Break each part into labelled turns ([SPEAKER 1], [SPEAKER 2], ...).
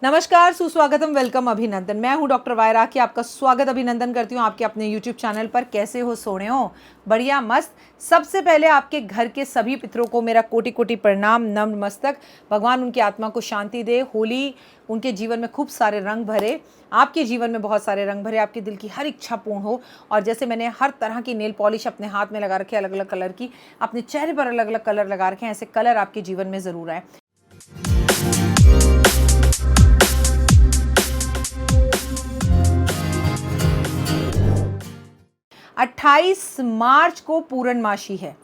[SPEAKER 1] नमस्कार, सुस्वागतम, वेलकम, अभिनंदन। मैं हूं डॉक्टर वायरा की आपका स्वागत अभिनंदन करती हूं आपके अपने YouTube चैनल पर। कैसे हो? सोने हो? बढ़िया, मस्त। सबसे पहले आपके घर के सभी पितरों को मेरा कोटि कोटि प्रणाम, नम्र मस्तक। भगवान उनकी आत्मा को शांति दे। होली उनके जीवन में खूब सारे रंग भरे, आपके जीवन में बहुत सारे रंग भरे, आपके दिल की हर इच्छा पूर्ण हो। और जैसे मैंने हर तरह की नेल पॉलिश अपने हाथ में लगा रखे, अलग अलग कलर की, अपने चेहरे पर अलग अलग कलर लगा रखे हैं, ऐसे कलर आपके जीवन में ज़रूर आए। 28 मार्च को पूर्णमासी है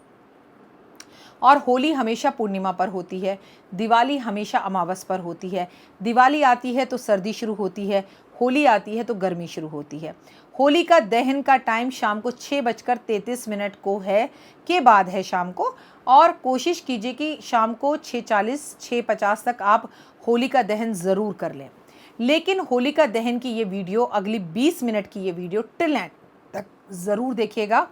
[SPEAKER 1] और होली हमेशा पूर्णिमा पर होती है। दिवाली हमेशा अमावस पर होती है। दिवाली आती है तो सर्दी शुरू होती है, होली आती है तो गर्मी शुरू होती है। होली का दहन का टाइम शाम को 6:33 को है, के बाद है शाम को। और कोशिश कीजिए कि शाम को 6:40 6:50 तक आप होली का दहन ज़रूर कर लें। लेकिन होली का दहन की ये वीडियो, अगली 20 मिनट की ये वीडियो टिल एंड तक ज़रूर देखिएगा,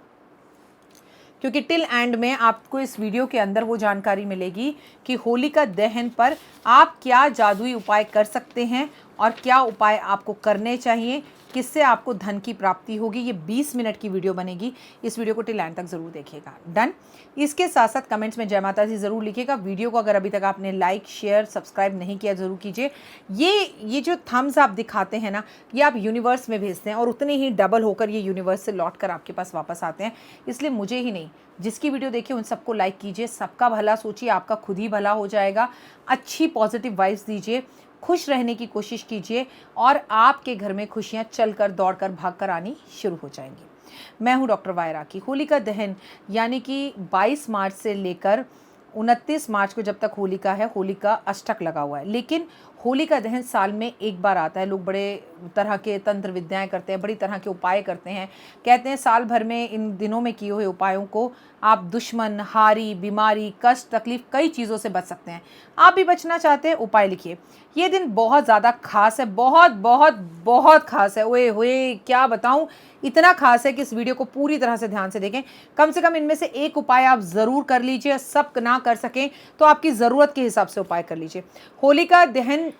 [SPEAKER 1] क्योंकि टिल एंड में आपको इस वीडियो के अंदर वो जानकारी मिलेगी कि होलिका दहन पर आप क्या जादुई उपाय कर सकते हैं और क्या उपाय आपको करने चाहिए, किससे आपको धन की प्राप्ति होगी। ये 20 मिनट की वीडियो बनेगी, इस वीडियो को टिल एंड तक ज़रूर देखिएगा। डन। इसके साथ साथ कमेंट्स में जय माता दी ज़रूर लिखिएगा। वीडियो को अगर अभी तक आपने लाइक शेयर सब्सक्राइब नहीं किया ज़रूर कीजिए। ये जो थम्स आप दिखाते हैं ना, ये आप यूनिवर्स में भेजते हैं और उतने ही डबल होकर ये यूनिवर्स से लौट कर आपके पास वापस आते हैं। इसलिए मुझे ही नहीं, जिसकी वीडियो देखिए उन सबको लाइक कीजिए। सबका भला सोचिए, आपका खुद ही भला हो जाएगा। अच्छी पॉजिटिव वाइब्स दीजिए, खुश रहने की कोशिश कीजिए और आपके घर में खुशियाँ चलकर दौड़कर भागकर आनी शुरू हो जाएंगी। मैं हूँ डॉक्टर वायरा की। होलिका दहन यानी कि 22 मार्च से लेकर 29 मार्च को जब तक होलिका है, होलिका अष्टक लगा हुआ है। लेकिन होलिका दहन साल में एक बार आता है। लोग बड़े तरह के तंत्र विद्याएं करते हैं, बड़ी तरह के उपाय करते हैं। कहते हैं साल भर में इन दिनों में किए हुए उपायों को आप दुश्मन, हारी, बीमारी, कष्ट, तकलीफ, कई चीज़ों से बच सकते हैं। आप भी बचना चाहते हैं, उपाय लिखिए। ये दिन बहुत ज़्यादा खास है, बहुत बहुत बहुत खास है। ओए होए, क्या बताऊँ, इतना खास है कि इस वीडियो को पूरी तरह से ध्यान से देखें। कम से कम इनमें से एक उपाय आप ज़रूर कर लीजिए। सब ना कर सकें तो आपकी ज़रूरत के हिसाब से उपाय कर लीजिए। होलिका दहन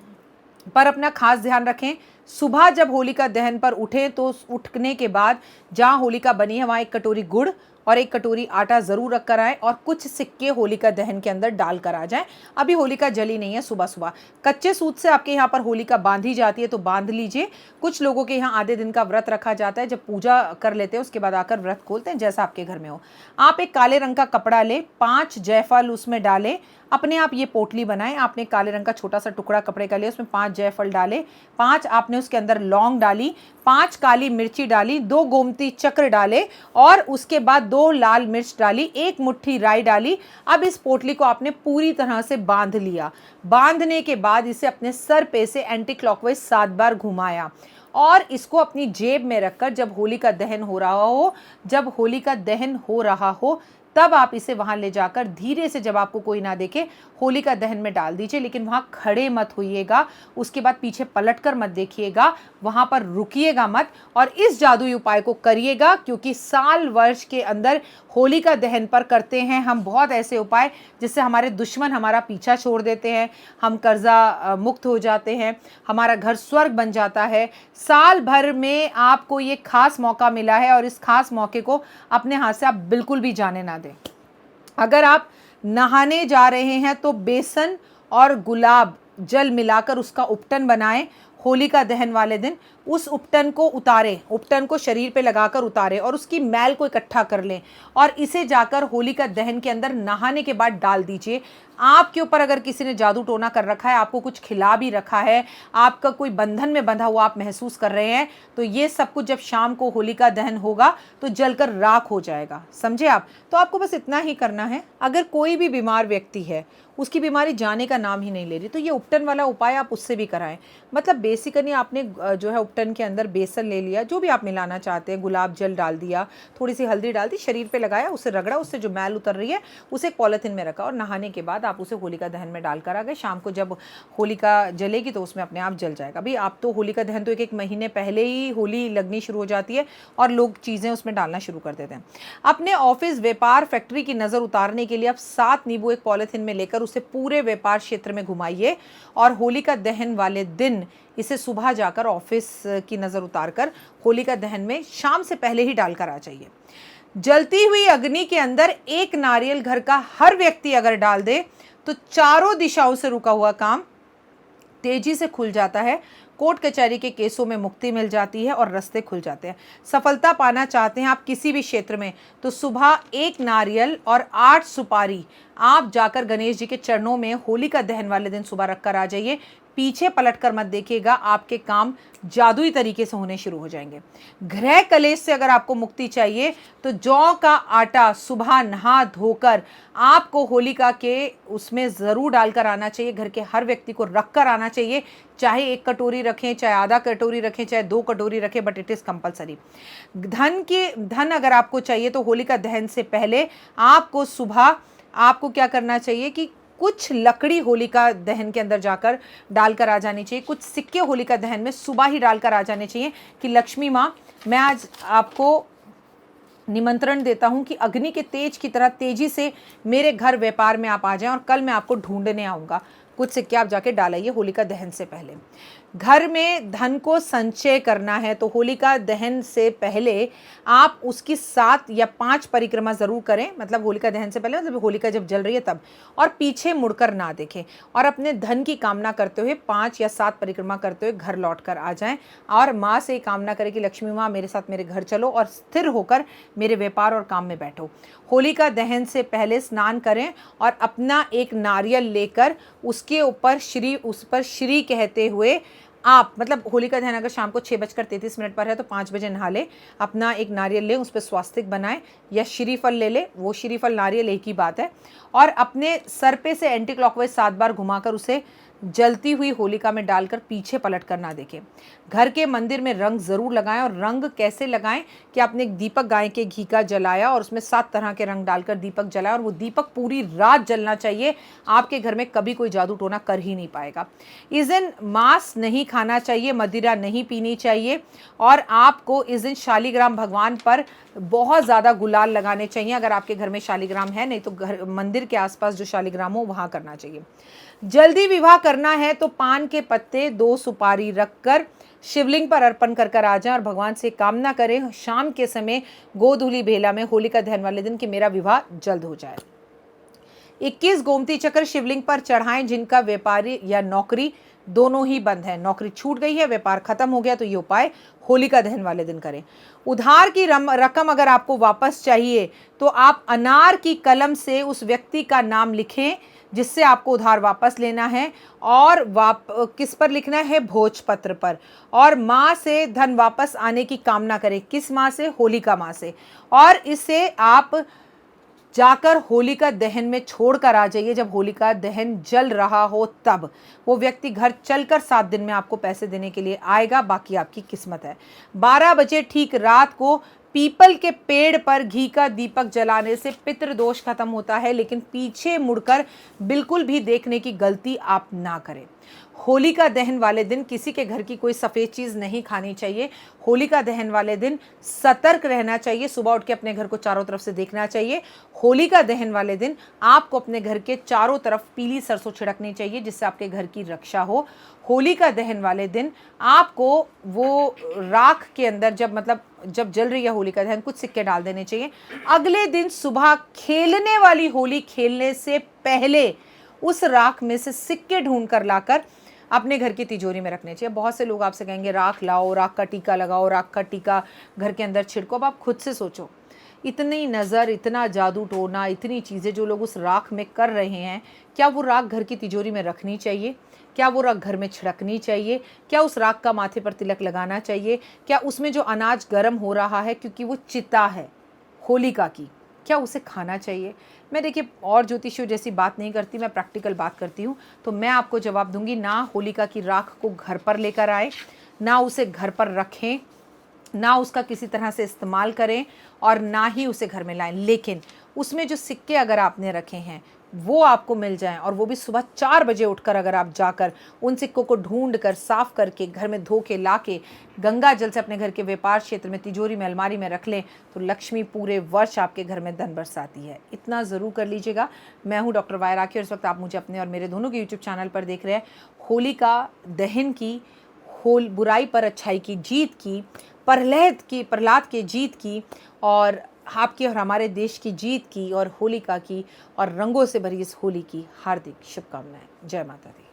[SPEAKER 1] पर अपना खास ध्यान रखें। सुबह जब होलिका दहन पर उठें तो उठने के बाद जहाँ होलिका बनी है वहाँ एक कटोरी गुड़ और एक कटोरी आटा ज़रूर रख कर आएँ और कुछ सिक्के होलिका दहन के अंदर डाल कर आ जाएँ। अभी होलिका जली नहीं है। सुबह सुबह कच्चे सूत से आपके यहाँ पर होलिका बांधी जाती है तो बांध लीजिए। कुछ लोगों के यहाँ आधे दिन का व्रत रखा जाता है, जब पूजा कर लेते हैं उसके बाद आकर व्रत खोलते हैं, जैसा आपके घर में हो। आप एक काले रंग का कपड़ा लें, 5 जायफल उसमें डालें। अपने आप ये पोटली बनाएं। आपने काले रंग का छोटा सा टुकड़ा कपड़े का लिया, उसमें 5 जायफल डाले, 5 आपने उसके अंदर लौंग डाली, 5 काली मिर्ची डाली, 2 गोमती चक्र डाले और उसके बाद 2 लाल मिर्च डाली, 1 मुट्ठी राई डाली। अब इस पोटली को आपने पूरी तरह से बांध लिया। बांधने के बाद इसे अपने सर पे से एंटी क्लॉकवाइज 7 बार घुमाया और इसको अपनी जेब में रखकर जब होलिका दहन हो रहा हो तब आप इसे वहां ले जाकर धीरे से, जब आपको कोई ना देखे, होलिका दहन में डाल दीजिए। लेकिन वहां खड़े मत होइएगा, उसके बाद पीछे पलटकर मत देखिएगा, वहां पर रुकिएगा मत और इस जादुई उपाय को करिएगा। क्योंकि साल वर्ष के अंदर होलिका दहन पर करते हैं हम बहुत ऐसे उपाय जिससे हमारे दुश्मन हमारा पीछा छोड़ देते हैं, हम कर्जा मुक्त हो जाते हैं, हमारा घर स्वर्ग बन जाता है। साल भर में आपको ये खास मौका मिला है और इस खास मौके को अपने हाथ से आप बिल्कुल भी जाने ना दें। अगर आप नहाने जा रहे हैं तो बेसन और गुलाब जल मिलाकर उसका उपटन बनाएं। होलिका दहन वाले दिन उस उपटन को उतारें, उपटन को शरीर पे लगाकर उतारें और उसकी मैल को इकट्ठा कर लें और इसे जाकर होलिका दहन के अंदर नहाने के बाद डाल दीजिए। आपके ऊपर अगर किसी ने जादू टोना कर रखा है, आपको कुछ खिला भी रखा है, आपका कोई बंधन में बंधा हुआ आप महसूस कर रहे हैं, तो ये सब कुछ जब शाम को होलिका दहन होगा तो जलकर राख हो जाएगा। समझे आप? तो आपको बस इतना ही करना है। अगर कोई भी बीमार व्यक्ति है, उसकी बीमारी जाने का नाम ही नहीं ले रही, तो ये उपटन वाला उपाय आप उससे भी कराएं। मतलब बेसिकली आपने जो है उपटन बर्तन के अंदर बेसन ले लिया, जो भी आप मिलाना चाहते हैं, गुलाब जल डाल दिया, थोड़ी सी हल्दी डाल दी, शरीर पे लगाया, उसे रगड़ा, उससे जो मैल उतर रही है उसे एक पॉलिथीन में रखा और नहाने के बाद आप उसे होलिका दहन में डालकर आ गए। शाम को जब होलिका जलेगी तो उसमें अपने आप जल जाएगा। भाई आप तो होलिका दहन तो एक महीने पहले ही होली लगनी शुरू हो जाती है और लोग चीज़ें उसमें डालना शुरू कर देते हैं। अपने ऑफिस, व्यापार, फैक्ट्री की नज़र उतारने के लिए आप 7 नींबू एक पॉलिथीन में लेकर उसे पूरे व्यापार क्षेत्र में घुमाइए और होलिका दहन वाले दिन इसे सुबह जाकर ऑफिस की नज़र उतारकर होलिका दहन में शाम से पहले ही डालकर आ जाइए। जलती हुई अग्नि के अंदर एक नारियल घर का हर व्यक्ति अगर डाल दे तो चारों दिशाओं से रुका हुआ काम तेजी से खुल जाता है, कोर्ट कचहरी के केसों में मुक्ति मिल जाती है और रास्ते खुल जाते हैं। सफलता पाना चाहते हैं आप किसी भी क्षेत्र में तो सुबह 1 नारियल और 8 सुपारी आप जाकर गणेश जी के चरणों में होलिका दहन वाले दिन सुबह रखकर आ जाइए। पीछे पलटकर मत देखिएगा, आपके काम जादुई तरीके से होने शुरू हो जाएंगे। ग्रह कलेश से अगर आपको मुक्ति चाहिए तो जौ का आटा सुबह नहा धोकर आपको होलिका के उसमें ज़रूर डालकर आना चाहिए। घर के हर व्यक्ति को रख कर आना चाहिए, चाहे 1 कटोरी रखें, चाहे आधा कटोरी रखें, चाहे 2 कटोरी रखें, बट इट इज़ कंपलसरी। धन अगर आपको चाहिए तो होलिका दहन से पहले आपको सुबह आपको क्या करना चाहिए कि कुछ लकड़ी होलिका दहन के अंदर जाकर डालकर आ जानी चाहिए, कुछ सिक्के होलिका दहन में सुबह ही डालकर आ जाने चाहिए कि लक्ष्मी माँ, मैं आज आपको निमंत्रण देता हूं कि अग्नि के तेज की तरह तेजी से मेरे घर व्यापार में आप आ जाएं और कल मैं आपको ढूंढने आऊँगा। कुछ सिक्के आप जाके डालिए होलिका दहन से पहले। घर में धन को संचय करना है तो होलिका दहन से पहले आप उसकी 7 या 5 परिक्रमा ज़रूर करें, मतलब होलिका दहन से पहले, मतलब होलिका जब जल रही है तब, और पीछे मुड़कर ना देखें और अपने धन की कामना करते हुए 5 या 7 परिक्रमा करते हुए घर लौट कर आ जाएं और माँ से कामना करें कि लक्ष्मी माँ मेरे साथ मेरे घर चलो और स्थिर होकर मेरे व्यापार और काम में बैठो। होलिका दहन से पहले स्नान करें और अपना एक नारियल लेकर उसके ऊपर उस पर श्री कहते हुए आप, मतलब होलिका दहन अगर शाम को 6:33 पर है तो 5 बजे नहा ले, अपना एक नारियल ले, उस पर स्वास्तिक बनाए या श्रीफल ले ले, वो श्रीफल नारियल एक ही बात है, और अपने सर पे से एंटी क्लॉकवाइज 7 बार घुमाकर उसे जलती हुई होलिका में डालकर पीछे पलट कर ना देखें। घर के मंदिर में रंग ज़रूर लगाएं और रंग कैसे लगाएं कि आपने एक दीपक गाय के घी का जलाया और उसमें 7 तरह के रंग डालकर दीपक जलाया और वो दीपक पूरी रात जलना चाहिए। आपके घर में कभी कोई जादू टोना कर ही नहीं पाएगा। इस दिन मांस नहीं खाना चाहिए, मदिरा नहीं पीनी चाहिए और आपको इस दिन शालिग्राम भगवान पर बहुत ज़्यादा गुलाल लगाने चाहिए अगर आपके घर में शालिग्राम है, नहीं तो घर मंदिर के आसपास जो शालिग्राम हो वहाँ करना चाहिए। जल्दी विवाह करना है तो पान के पत्ते 2 सुपारी रखकर शिवलिंग पर अर्पण कर आ जाएं और भगवान से कामना करें शाम के समय गोधूली बेला में होलिका दहन वाले दिन कि मेरा विवाह जल्द हो जाए। 21 गोमती चक्र शिवलिंग पर चढ़ाएं जिनका व्यापारी या नौकरी दोनों ही बंद है, नौकरी छूट गई है, व्यापार खत्म हो गया, तो ये उपाय होलिका दहन वाले दिन करें। उधार की रकम अगर आपको वापस चाहिए तो आप अनार की कलम से उस व्यक्ति का नाम लिखें जिससे आपको उधार वापस लेना है और किस पर लिखना है, भोजपत्र पर, और माँ से धन वापस आने की कामना करें। किस माँ से? होलिका माँ से। और इसे आप जाकर होलिका दहन में छोड़कर आ जाइए जब होलिका दहन जल रहा हो, तब वो व्यक्ति घर चलकर 7 दिन में आपको पैसे देने के लिए आएगा, बाकी आपकी किस्मत है। 12 बजे ठीक रात को पीपल के पेड़ पर घी का दीपक जलाने से पितृदोष खत्म होता है, लेकिन पीछे मुड़कर बिल्कुल भी देखने की गलती आप ना करें। होलिका दहन वाले दिन किसी के घर की कोई सफ़ेद चीज़ नहीं खानी चाहिए। होलिका दहन वाले दिन सतर्क रहना चाहिए, सुबह उठ के अपने घर को चारों तरफ से देखना चाहिए। होलिका दहन वाले दिन आपको अपने घर के चारों तरफ पीली सरसों छिड़कनी चाहिए जिससे आपके घर की रक्षा हो। होलिका दहन वाले दिन आपको वो राख के अंदर जब जल रही है होलिका दहन, कुछ सिक्के डाल देने चाहिए। अगले दिन सुबह खेलने वाली होली खेलने से पहले उस राख में से सिक्के ढूंढ कर लाकर अपने घर की तिजोरी में रखने चाहिए। बहुत से लोग आपसे कहेंगे राख लाओ, राख का टीका लगाओ, राख का टीका घर के अंदर छिड़को। अब आप खुद से सोचो, इतनी नज़र, इतना जादू टोना, इतनी चीज़ें जो लोग उस राख में कर रहे हैं, क्या वो राख घर की तिजोरी में रखनी चाहिए? क्या वो राख घर में छिड़कनी चाहिए? क्या उस राख का माथे पर तिलक लगाना चाहिए? क्या उसमें जो अनाज गर्म हो रहा है क्योंकि वो चिता है होलिका की, क्या उसे खाना चाहिए? मैं देखिए और ज्योतिषियों जैसी बात नहीं करती, मैं प्रैक्टिकल बात करती हूँ, तो मैं आपको जवाब दूंगी ना होलिका की राख को घर पर लेकर आए, ना उसे घर पर रखें, ना उसका किसी तरह से इस्तेमाल करें और ना ही उसे घर में लाएं। लेकिन उसमें जो सिक्के अगर आपने रखे हैं वो आपको मिल जाएं, और वो भी सुबह 4 बजे उठकर अगर आप जाकर उन सिक्कों को ढूंढ कर साफ करके घर में धो के ला के गंगा जल से अपने घर के व्यापार क्षेत्र में तिजोरी में अलमारी में रख लें तो लक्ष्मी पूरे वर्ष आपके घर में धन बरसाती है। इतना ज़रूर कर लीजिएगा। मैं हूँ डॉक्टर वाय राखी और इस वक्त आप मुझे अपने और मेरे दोनों के यूट्यूब चैनल पर देख रहे हैं। होलिका दहन की, बुराई पर अच्छाई की जीत की, प्रहलाद की जीत की, और आपकी और हमारे देश की जीत की, और होलिका की और रंगों से भरी इस होली की हार्दिक शुभकामनाएं। जय माता दी।